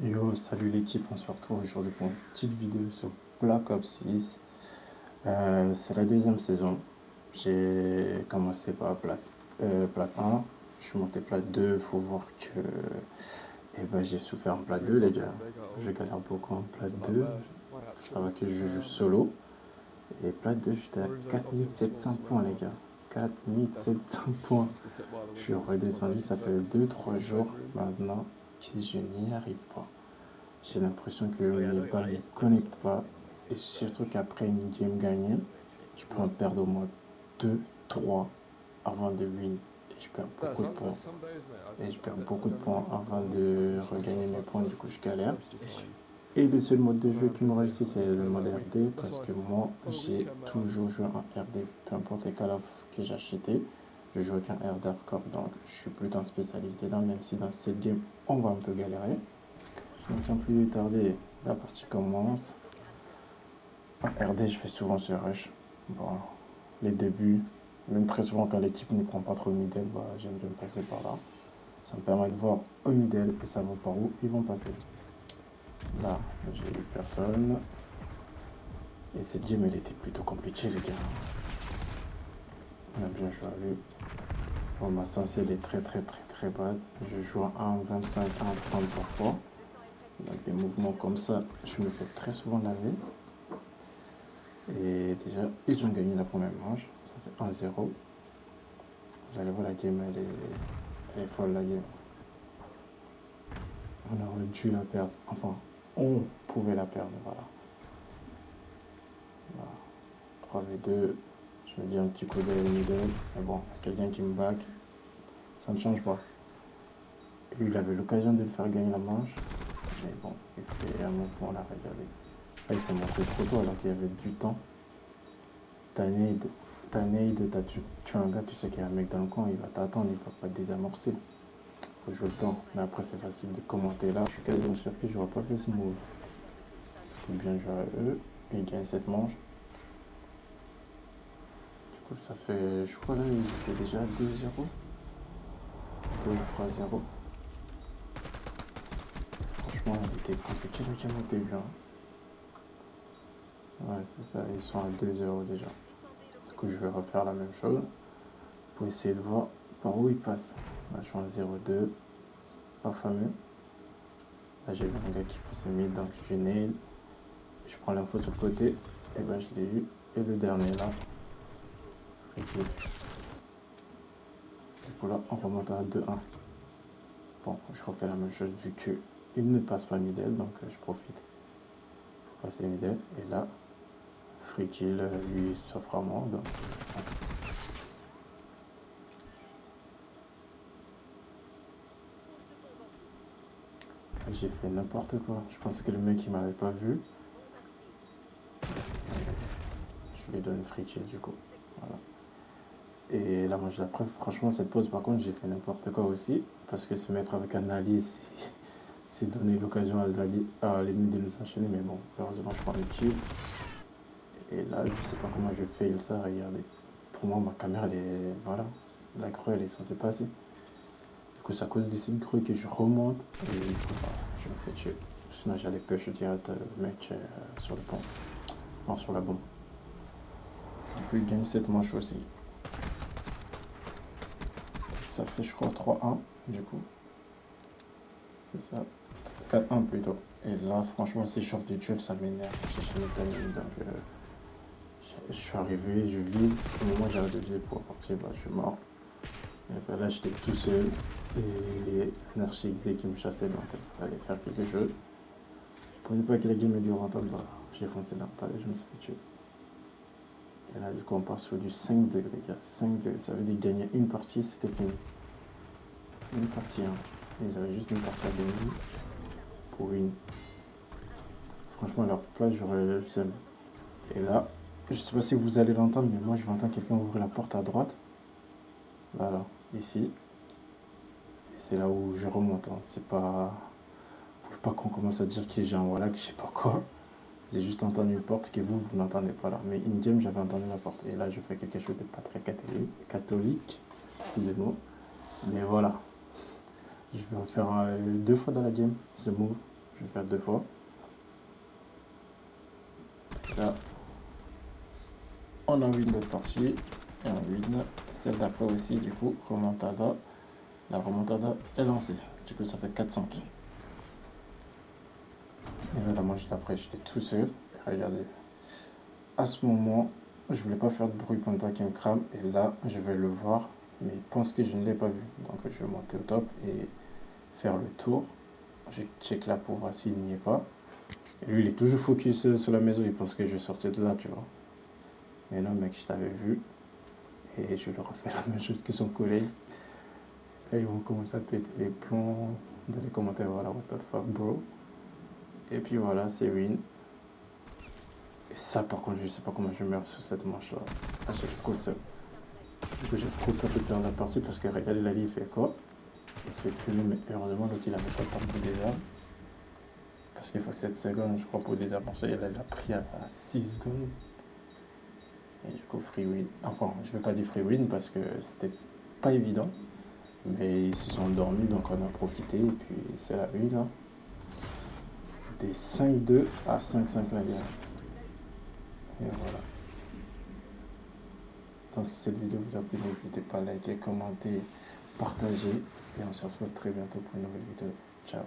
Yo, salut l'équipe, on se retrouve aujourd'hui pour une petite vidéo sur Black Ops 6. C'est la deuxième saison. J'ai commencé par plat 1, je suis monté plat 2, faut voir que j'ai souffert en plat 2 les gars. Je galère beaucoup en plat 2, faut savoir que je joue solo. Et plat 2 j'étais à 4700 points les gars. 4700 points. Je suis redescendu, ça fait 2-3 jours maintenant que je n'y arrive pas. J'ai l'impression que mes balles ne connectent pas. Et surtout qu'après une game gagnée, je peux en perdre au moins 2, 3 avant de win. Et je perds beaucoup de points. Et je perds beaucoup de points avant de regagner mes points, du coup je galère. Et le seul mode de jeu qui me réussit, c'est le mode RD, parce que moi, j'ai toujours joué en RD. Peu importe les Call of que j'ai acheté, je joue avec un RD hardcore, donc je suis plutôt un spécialiste dedans, même si dans cette game, on va un peu galérer. Donc sans plus tarder, la partie commence. En RD, je fais souvent ce rush. Bon, les débuts, même très souvent quand l'équipe ne prend pas trop le middle, j'aime bien passer par là. Ça me permet de voir au middle et savoir par où ils vont passer. Là, j'ai eu personne. Et cette game, elle était plutôt compliquée, les gars. On a bien joué à lui. Bon, ma sensée, elle est très basse. Je joue en 25, en 30 parfois. Donc des mouvements comme ça, je me fais très souvent laver. Et déjà, ils ont gagné la première manche. Ça fait 1-0. Vous allez voir, la game, elle est folle, la game. On aurait dû la perdre. Enfin, on pouvait la perdre, voilà. 3v2. Je me dis un petit coup de middle. Mais bon, quelqu'un qui me back, ça ne change pas. Lui, il avait l'occasion de le faire gagner la manche. Mais bon, il fait un mouvement là, regardez. Là, il s'est montré trop tôt alors qu'il y avait du temps. T'as nade, tu as un gars, tu sais qu'il y a un mec dans le coin, il va t'attendre, il va pas te désamorcer. Faut jouer le temps. Mais après, c'est facile de commenter là. Je suis quasiment surpris, j'aurais pas fait ce move. C'était bien joué à eux. Ils gagnent cette manche. Du coup, ça fait. Je crois là, ils étaient déjà à 2-0. 2 ou 3-0. Franchement, elle était compliquée la game au début. Ouais, c'est ça. Ils sont à 2-0 déjà. Du coup, je vais refaire la même chose pour essayer de voir par où ils passent. Là, je suis en 0-2. C'est pas fameux. Là, j'ai vu un gars qui passait mid, donc je nail. Je prends l'info sur le côté. Et ben, je l'ai eu. Et le dernier là. Free. Du coup, là, on remonte à 2-1. Bon, je refais la même chose vu qu'il ne passe pas middle, donc je profite pour passer middle. Et là, free kill, lui s'offre à moi, donc je prends. J'ai fait n'importe quoi. Je pensais que le mec il m'avait pas vu. Je lui donne free kill du coup. Voilà. Et la manche d'après, franchement, cette pause, par contre, j'ai fait n'importe quoi aussi. Parce que se mettre avec un Ali, c'est donner l'occasion à l'ennemi de nous enchaîner. Mais bon, heureusement, je prends le kill. Et là, je sais pas comment je fail ça, regardez. Pour moi, ma caméra, elle est. Voilà, la grue, elle est censée passer. Du coup, c'est à cause de cette grue que je remonte. Et du coup, je me fais tuer. Sinon, j'allais push direct le mec sur le pont. Non, sur la bombe. Du coup, il gagne cette manche aussi. Ça fait, je crois, 3-1, du coup. C'est ça. 4-1 plutôt. Et là, franchement, si je sors du duel, ça m'énerve. J'ai jamais gagné. Donc, je suis arrivé, je vise. Au moment où j'ai réalisé pour partir, je suis mort. Et ben là, j'étais tout seul. Et un archi XD qui me chassait, donc il fallait faire quelque chose. Pour ne pas que la game ait du rentable, j'ai foncé dans le tas et je me suis fait tuer. Et là, du coup, on part sur du 5-2, les gars. 5-2. Ça veut dire gagner une partie, c'était fini. Une partie, hein. Ils avaient juste une partie à gagner pour win. Franchement, à leur place, j'aurais le seum. Et là, je sais pas si vous allez l'entendre, mais moi, je vais entendre quelqu'un ouvrir la porte à droite. Voilà, ici. Et c'est là où je remonte. Hein. C'est pas. Faut pas qu'on commence à dire que j'ai un voilà, que je sais pas quoi. J'ai juste entendu une porte que vous n'entendez pas là. Mais in-game, j'avais entendu la porte. Et là, je fais quelque chose de pas très catholique. Excusez-moi. Mais voilà. Je vais en faire 2 fois dans la game, ce move. Je vais faire 2 fois. Et là, on a win l'autre partie. Et on win celle d'après aussi, du coup, remontada. La remontada est lancée. Du coup, ça fait 4-5. Et là, la manche d'après, j'étais tout seul. Et regardez. À ce moment, je voulais pas faire de bruit pour ne pas qu'il me crame. Et là, je vais le voir. Mais il pense que je ne l'ai pas vu. Donc, je vais monter au top et faire le tour. Je check là pour voir s'il n'y est pas. Et lui, il est toujours focus sur la maison. Il pense que je sortais de là, tu vois. Mais non, mec, je t'avais vu. Et je lui refais la même chose que son collègue. Là, ils vont commencer à péter les plombs dans les commentaires. Voilà, what the fuck, bro. Et puis voilà, c'est win. Et ça, par contre, je sais pas comment je meurs sur cette manche-là. Ah, j'ai trop le seum. Du coup, j'ai trop peur de perdre la partie parce que regardez, là, il fait quoi? Il se fait fumer, mais heureusement, l'autre, il a même pas le temps de des armes. Parce qu'il faut 7 secondes, je crois, pour désarmer. Il a pris à 6 secondes. Et du coup, free win. Enfin, je ne vais pas dire free win parce que c'était pas évident. Mais ils se sont endormis, donc on a profité. Et puis, c'est la win. Hein. Des 5-2 à 5-5 la guerre. Et voilà. Donc, si cette vidéo vous a plu, n'hésitez pas à liker, commenter, partager. Et on se retrouve très bientôt pour une nouvelle vidéo. Ciao.